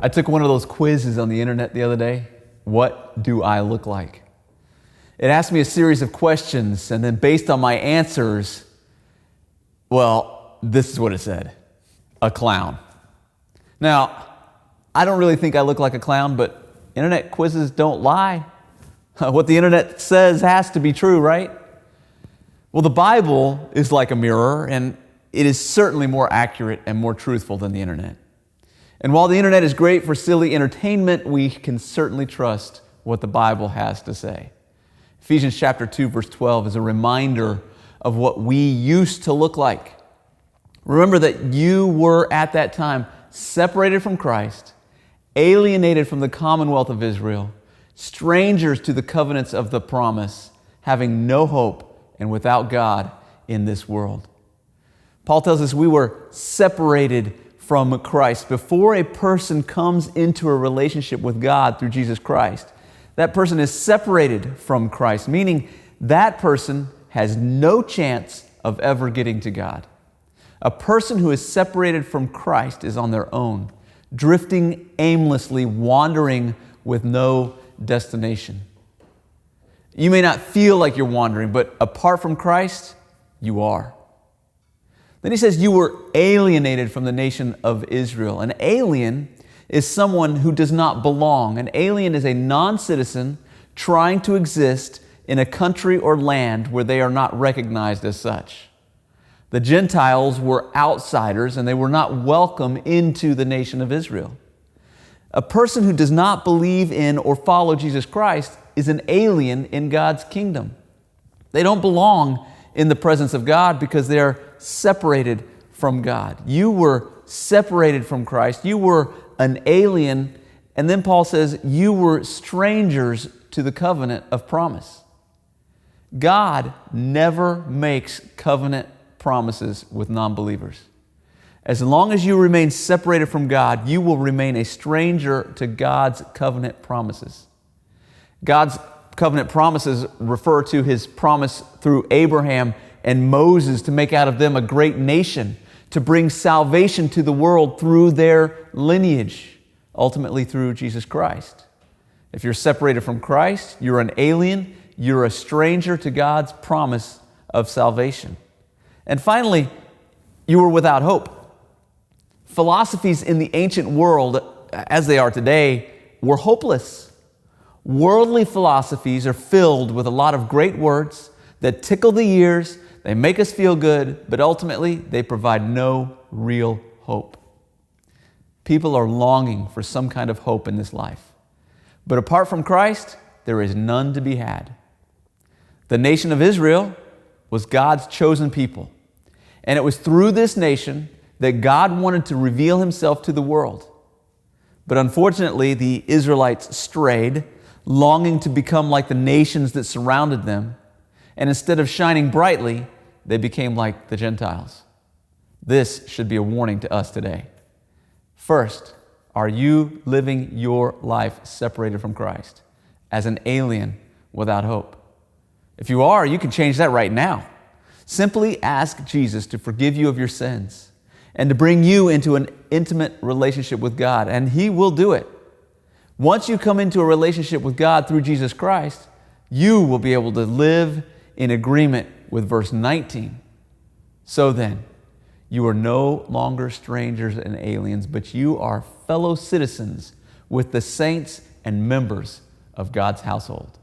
I took one of those quizzes on the internet the other day. What do I look like? It asked me a series of questions, and then based on my answers, well, this is what it said: a clown. Now, I don't really think I look like a clown, but internet quizzes don't lie. What the internet says has to be true, right? Well, the Bible is like a mirror, and it is certainly more accurate and more truthful than the internet. And while the internet is great for silly entertainment, we can certainly trust what the Bible has to say. Ephesians chapter 2, verse 12 is a reminder of what we used to look like. Remember that you were at that time separated from Christ, alienated from the commonwealth of Israel, strangers to the covenants of the promise, having no hope and without God in this world. Paul tells us we were separated from Christ. Before a person comes into a relationship with God through Jesus Christ, that person is separated from Christ, meaning that person has no chance of ever getting to God. A person who is separated from Christ is on their own, drifting aimlessly, wandering with no destination. You may not feel like you're wandering, but apart from Christ, you are. Then he says you were alienated from the nation of Israel. An alien is someone who does not belong. An alien is a non-citizen trying to exist in a country or land where they are not recognized as such. The Gentiles were outsiders and they were not welcome into the nation of Israel. A person who does not believe in or follow Jesus Christ is an alien in God's kingdom. They don't belong in the presence of God because they are separated from God. You were separated from Christ. You were an alien. And then Paul says you were strangers to the covenant of promise. God never makes covenant promises with non-believers. As long as you remain separated from God, you will remain a stranger to God's covenant promises. God's covenant promises refer to His promise through Abraham and Moses to make out of them a great nation, to bring salvation to the world through their lineage, ultimately through Jesus Christ. If you're separated from Christ, you're an alien, you're a stranger to God's promise of salvation. And finally, you were without hope. Philosophies in the ancient world, as they are today, were hopeless. Worldly philosophies are filled with a lot of great words that tickle the ears, they make us feel good, but ultimately they provide no real hope. People are longing for some kind of hope in this life. But apart from Christ, there is none to be had. The nation of Israel was God's chosen people. And it was through this nation that God wanted to reveal Himself to the world. But unfortunately, the Israelites strayed, longing to become like the nations that surrounded them. And instead of shining brightly, they became like the Gentiles. This should be a warning to us today. First, are you living your life separated from Christ as an alien without hope? If you are, you can change that right now. Simply ask Jesus to forgive you of your sins and to bring you into an intimate relationship with God, and He will do it. Once you come into a relationship with God through Jesus Christ, you will be able to live in agreement with verse 19. So then, you are no longer strangers and aliens, but you are fellow citizens with the saints and members of God's household.